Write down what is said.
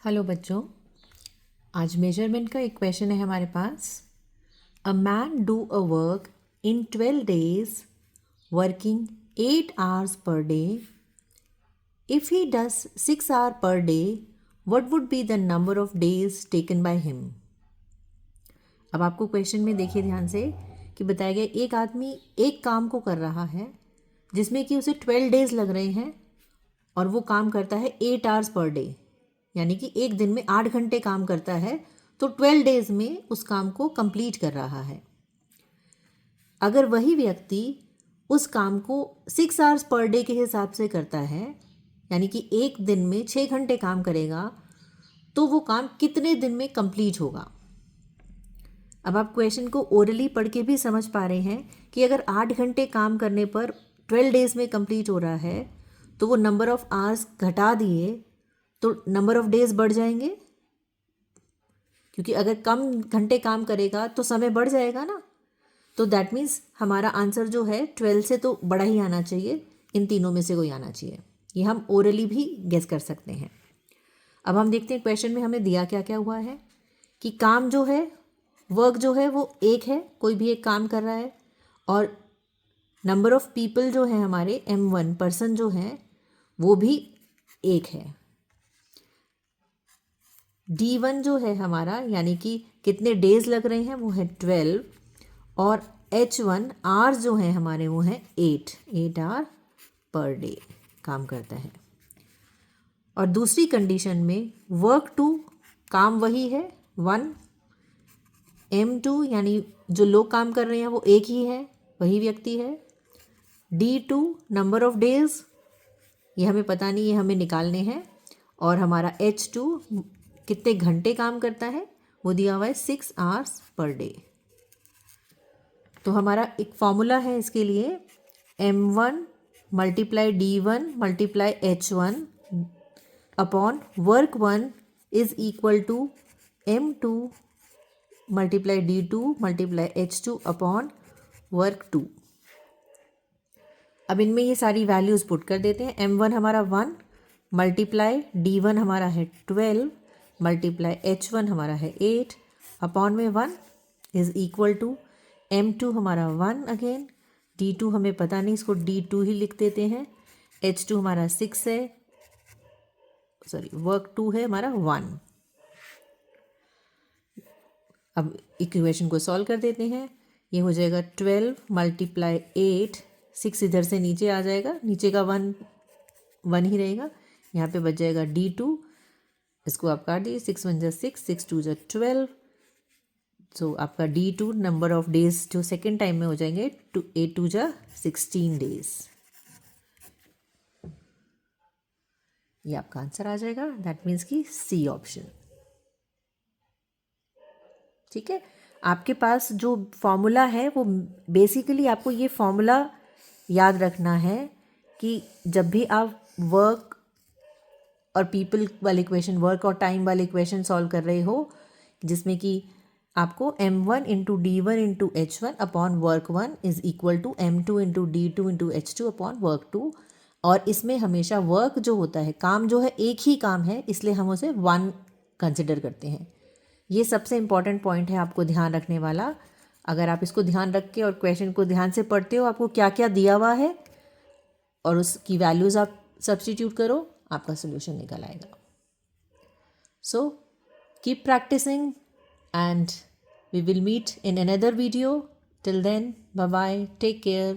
Hello बच्चों, आज measurement का एक क्वेश्चन है हमारे पास। A man do a work in 12 days working 8 hours per day. If he does 6 hours per day, what would be the number of days taken by him. अब आपको question में देखिए ध्यान से कि बताया गया एक आदमी एक काम को कर रहा है जिसमें कि उसे 12 days लग रहे हैं और वो काम करता है 8 hours पर डे, यानी कि एक दिन में 8 घंटे काम करता है, तो 12 days में उस काम को कंप्लीट कर रहा है। अगर वही व्यक्ति उस काम को 6 hours पर डे के हिसाब से करता है, यानी कि एक दिन में 6 घंटे काम करेगा, तो वो काम कितने दिन में कंप्लीट होगा। अब आप क्वेश्चन को ओरली पढ़ के भी समझ पा रहे हैं कि अगर 8 घंटे काम करने पर 12 days में कंप्लीट हो रहा है, तो वो नंबर ऑफ आवर्स घटा दिए तो नंबर ऑफ डेज बढ़ जाएंगे, क्योंकि अगर कम घंटे काम करेगा तो समय बढ़ जाएगा ना। तो दैट मीन्स हमारा आंसर जो है 12 से तो बड़ा ही आना चाहिए, इन तीनों में से कोई आना चाहिए। ये हम ओरली भी गेस कर सकते हैं। अब हम देखते हैं क्वेश्चन में हमें दिया क्या क्या हुआ है कि काम जो है, वर्क जो है वो एक है, कोई भी एक काम कर रहा है, और नंबर ऑफ पीपल जो है हमारे M1 पर्सन जो हैं वो भी एक है। D1 जो है हमारा, यानी कि कितने डेज लग रहे हैं, वो है 12, और H1 आवर्स जो हैं हमारे वो हैं 8 आवर पर डे काम करता है। और दूसरी कंडीशन में वर्क टू, काम वही है 1, M2 यानी जो लोग काम कर रहे हैं वो एक ही है, वही व्यक्ति है। D2 नंबर ऑफ डेज, ये हमें पता नहीं, ये हमें निकालने हैं। और हमारा H2 कितने घंटे काम करता है, वो दिया हुआ है 6 hours पर डे। तो हमारा एक फॉर्मूला है इसके लिए, M1 multiply D1 multiply H1 upon work 1 is equal to M2 multiply D2 multiply H2 upon work 2। अब इनमें ये सारी वैल्यूज़ पुट कर देते हैं। M1 हमारा 1 मल्टीप्लाई D1 हमारा है 12 मल्टीप्लाई H1 हमारा है 8 अपॉन में 1 इज़ इक्वल टू M2 हमारा 1 अगेन, D2 हमें पता नहीं, इसको D2 ही लिख देते हैं। H2 हमारा 6 है, सॉरी वर्क 2 है हमारा 1। अब इक्वेशन को सॉल्व कर देते हैं। ये हो जाएगा 12 मल्टीप्लाई 8, 6 इधर से नीचे आ जाएगा, नीचे का 1 ही रहेगा, यहाँ पे बच जाएगा D2, इसको आप काट दीजिए, 6 1 6, 6 2 12। सो आपका D2 नंबर ऑफ डेज जो सेकेंड टाइम में हो जाएंगे 8 2 16 डेज। ये आपका आंसर आ जाएगा, दैट मीन्स कि सी ऑप्शन। ठीक है, आपके पास जो फॉर्मूला है वो बेसिकली आपको ये फॉर्मूला याद रखना है कि जब भी आप वर्क और पीपल वाले इक्वेशन, वर्क और टाइम वाले इक्वेशन सॉल्व कर रहे हो, जिसमें कि आपको M1 into D1 into H1 upon work 1 is equal to M2 into D2 into H2 upon work 2, और इसमें हमेशा वर्क जो होता है, काम जो है एक ही काम है, इसलिए हम उसे 1 कंसिडर करते हैं। ये सबसे इम्पॉर्टेंट पॉइंट है आपको ध्यान रखने वाला। अगर आप इसको ध्यान रख के और क्वेश्चन को ध्यान से पढ़ते हो, आपको क्या क्या दिया हुआ है और उसकी वैल्यूज़ आप सब्स्टिट्यूट करो, आपका सोल्यूशन निकल आएगा। So keep practising and we will meet in another video. Till then, bye bye, take care.